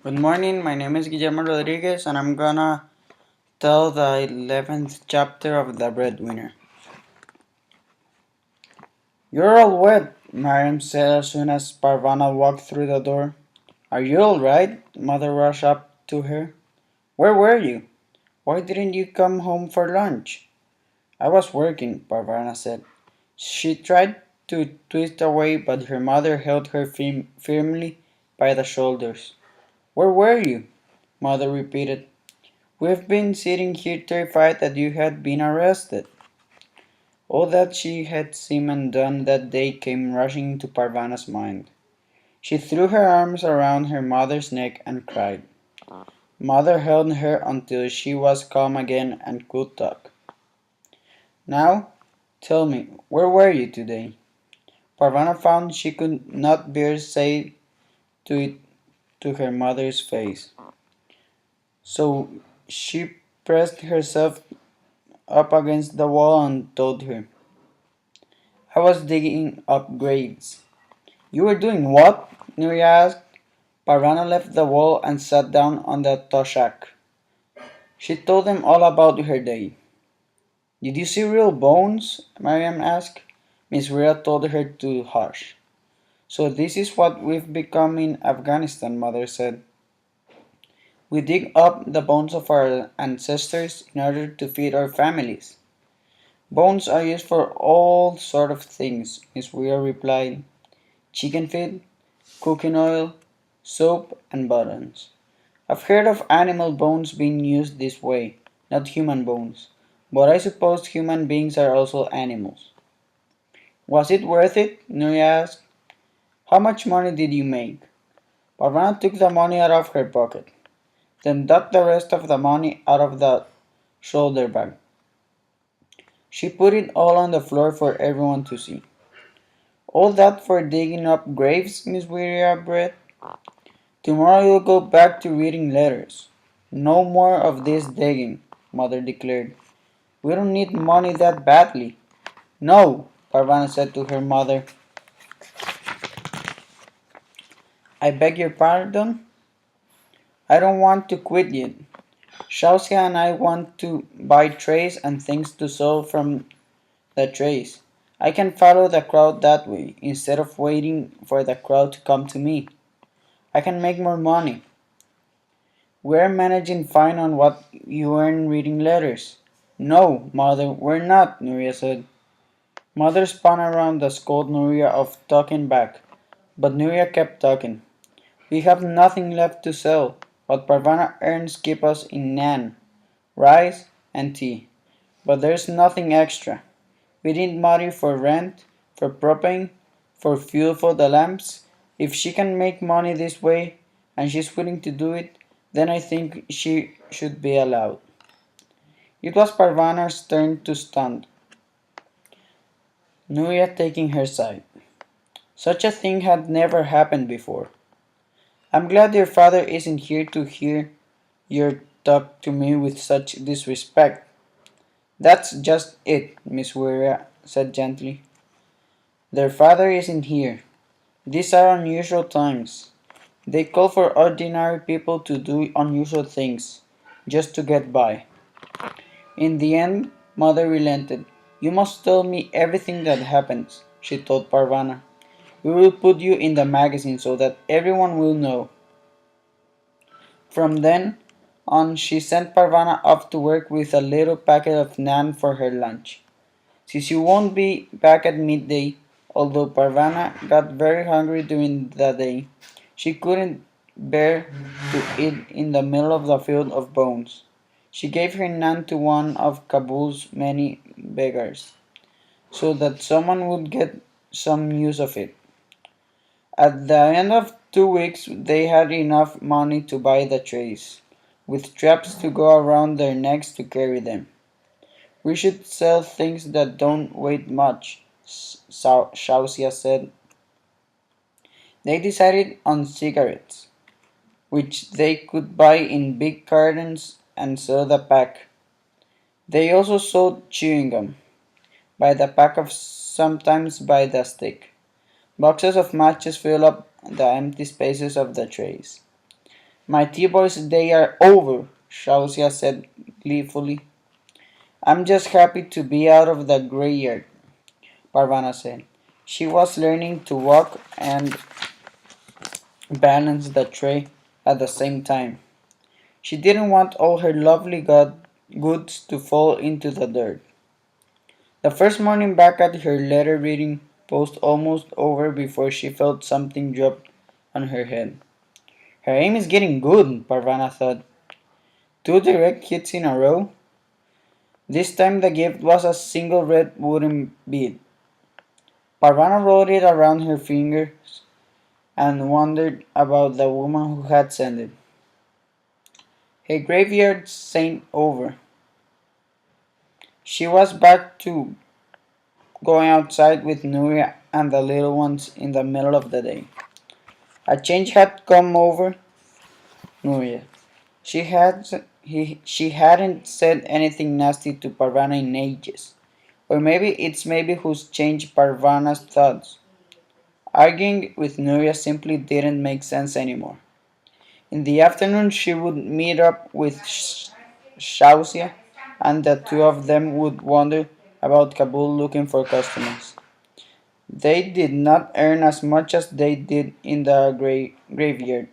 Good morning, my name is Guillermo Rodriguez and I'm gonna tell the 11th chapter of The Breadwinner. You're all wet, Mariam said as soon as Parvana walked through the door. Are you all right? Mother rushed up to her. Where were you? Why didn't you come home for lunch? I was working, Parvana said. She tried to twist away, but her mother held her firmly by the shoulders. Where were you? Mother repeated. We've been sitting here terrified that you had been arrested. All that she had seen and done that day came rushing into Parvana's mind. She threw her arms around her mother's neck and cried. Mother held her until she was calm again and could talk. Now, tell me, where were you today? Parvana found she could not bear say to it to her mother's face. So she pressed herself up against the wall and told her. I was digging up graves. You were doing what? Nuria asked. Parvana left the wall and sat down on the toshak. She told them all about her day. Did you see real bones? Mariam asked. Miss Vera told her to hush. So this is what we've become in Afghanistan, Mother said. We dig up the bones of our ancestors in order to feed our families. Bones are used for all sort of things, Miss Vera replied. Chicken feed, cooking oil, soap, and buttons. I've heard of animal bones being used this way, not human bones, but I suppose human beings are also animals. Was it worth it? Nuria asked. How much money did you make? Parvana took the money out of her pocket, then dug the rest of the money out of the shoulder bag. She put it all on the floor for everyone to see. All that for digging up graves, Miss Wiria breathed. Tomorrow you'll go back to reading letters. No more of this digging, Mother declared. We don't need money that badly. No, Parvana said to her mother. I beg your pardon? I don't want to quit yet. Shausia and I want to buy trays and things to sell from the trays. I can follow the crowd that way, instead of waiting for the crowd to come to me. I can make more money. We're managing fine on what you earn reading letters. No, Mother, we're not, Nuria said. Mother spun around to scold Nuria of talking back, but Nuria kept talking. We have nothing left to sell. What Parvana earns keep us in naan, rice, and tea. But there's nothing extra. We need money for rent, for propane, for fuel for the lamps. If she can make money this way, and she's willing to do it, then I think she should be allowed. It was Parvana's turn to stand, Nuria taking her side. Such a thing had never happened before. I'm glad your father isn't here to hear your talk to me with such disrespect. That's just it, Miss Wiria said gently. Their father isn't here. These are unusual times. They call for ordinary people to do unusual things, just to get by. In the end, Mother relented. You must tell me everything that happens, she told Parvana. We will put you in the magazine so that everyone will know. From then on, she sent Parvana off to work with a little packet of naan for her lunch. Since you won't be back at midday, although Parvana got very hungry during the day, she couldn't bear to eat in the middle of the field of bones. She gave her naan to one of Kabul's many beggars, so that someone would get some use of it. At the end of 2 weeks, they had enough money to buy the trays, with straps to go around their necks to carry them. We should sell things that don't weigh much, Shausia said. They decided on cigarettes, which they could buy in big cartons and sell the pack. They also sold chewing gum, by the pack of sometimes by the stick. Boxes of matches fill up the empty spaces of the trays. My T-boys' day are over, Shausia said gleefully. I'm just happy to be out of the graveyard, Parvana said. She was learning to walk and balance the tray at the same time. She didn't want all her lovely goods to fall into the dirt. The first morning back at her letter reading post almost over before she felt something drop on her head. Her aim is getting good, Parvana thought. Two direct hits in a row. This time the gift was a single red wooden bead. Parvana rolled it around her fingers and wondered about the woman who had sent it. Her graveyard saint over. She was back to going outside with Nuria and the little ones in the middle of the day. A change had come over Nuria. She hadn't said anything nasty to Parvana in ages. Or maybe who's changed Parvana's thoughts. Arguing with Nuria simply didn't make sense anymore. In the afternoon she would meet up with Shausia and the two of them would wander about Kabul looking for customers. They did not earn as much as they did in the graveyard,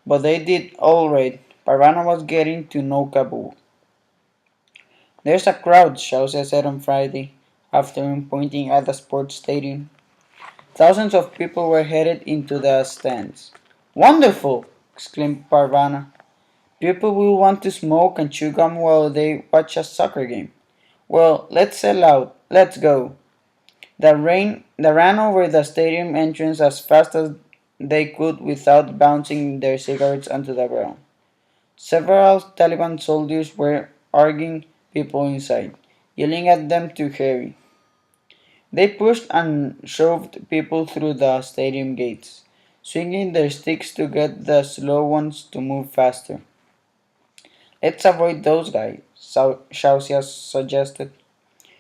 but they did all right. Parvana was getting to know Kabul. There's a crowd, Shausia said on Friday afternoon, pointing at the sports stadium. Thousands of people were headed into the stands. Wonderful! Exclaimed Parvana. People will want to smoke and chew gum while they watch a soccer game. Well, let's sell out. Let's go. They ran over the stadium entrance as fast as they could without bouncing their cigarettes onto the ground. Several Taliban soldiers were arguing people inside, yelling at them to hurry. They pushed and shoved people through the stadium gates, swinging their sticks to get the slow ones to move faster. Let's avoid those guys, Shausia suggested.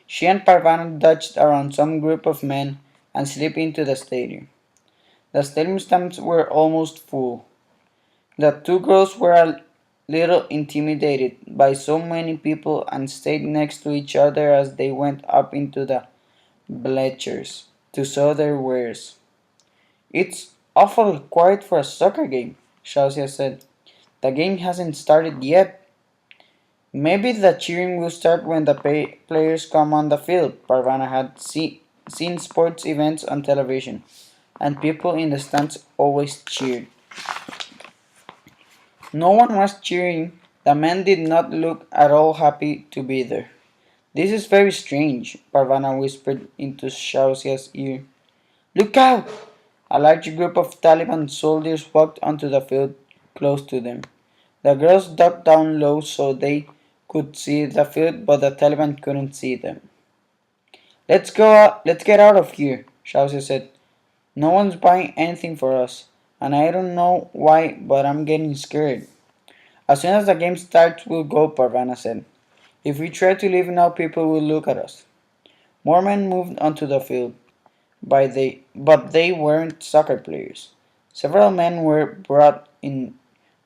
She and Parvana dodged around some group of men and slipped into the stadium. The stadium stands were almost full. The two girls were a little intimidated by so many people and stayed next to each other as they went up into the bleachers to sell their wares. It's awful quiet for a soccer game, Shausia said. The game hasn't started yet. Maybe the cheering will start when the players come on the field. Parvana had seen sports events on television, and people in the stands always cheered. No one was cheering. The men did not look at all happy to be there. This is very strange, Parvana whispered into Shausia's ear. Look out! A large group of Taliban soldiers walked onto the field close to them. The girls ducked down low so they could see the field, but the Taliban couldn't see them. Let's get out of here, Shausia said. No one's buying anything for us, and I don't know why, but I'm getting scared. As soon as the game starts, we'll go, Parvana said. If we try to leave now, people will look at us. More men moved onto the field, but they weren't soccer players. Several men were brought in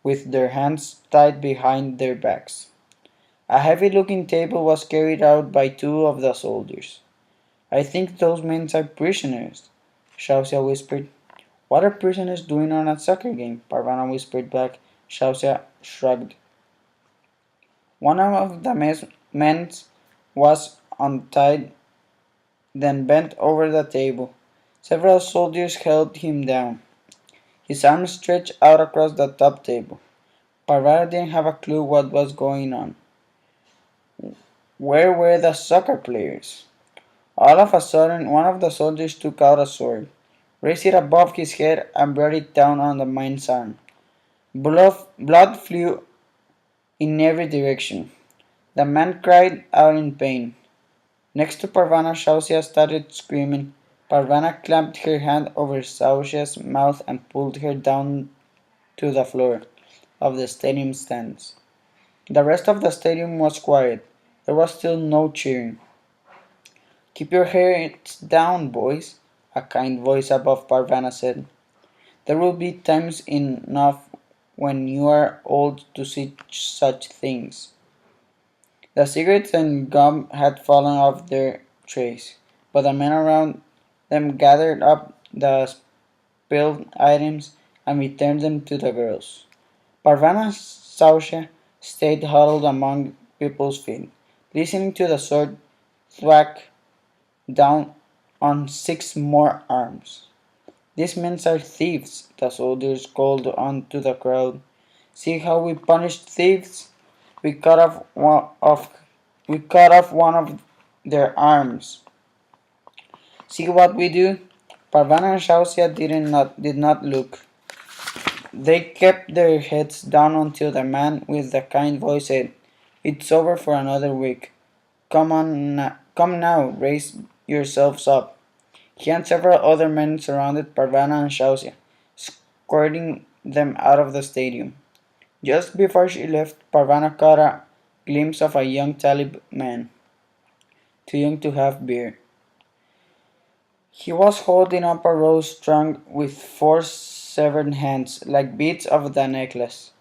with their hands tied behind their backs. A heavy-looking table was carried out by two of the soldiers. I think those men are prisoners, Shausia whispered. What are prisoners doing on a soccer game? Parvana whispered back. Shausia shrugged. One of the men was untied, then bent over the table. Several soldiers held him down. His arms stretched out across the top table. Parvana didn't have a clue what was going on. Where were the soccer players? All of a sudden, one of the soldiers took out a sword, raised it above his head, and brought it down on the man's arm. Blood flew in every direction. The man cried out in pain. Next to Parvana, Shausia started screaming. Parvana clamped her hand over Shausia's mouth and pulled her down to the floor of the stadium stands. The rest of the stadium was quiet. There was still no cheering. Keep your heads down, boys, a kind voice above Parvana said. There will be times enough when you are old to see such things. The cigarettes and gum had fallen off their trays, but the men around them gathered up the spilled items and returned them to the girls. Parvana and Sausha stayed huddled among people's feet, listening to the sword thwack down on 6 more arms. These men are thieves, the soldiers called on to the crowd. See how we punished thieves? We cut off one of their arms. See what we do? Parvana and Shausia did not look. They kept their heads down until the man with the kind voice said, "It's over for another week. Come now, raise yourselves up." He and several other men surrounded Parvana and Shausia, escorting them out of the stadium. Just before she left, Parvana caught a glimpse of a young Talib man, too young to have beard. He was holding up a rose strung with 4 severed hands, like beads of the necklace.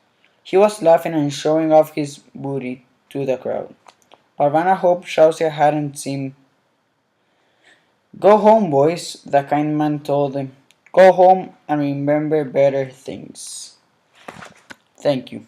He was laughing and showing off his booty to the crowd. Parvana hoped Shausia hadn't seen. "Go home, boys," the kind man told them. "Go home and remember better things." Thank you.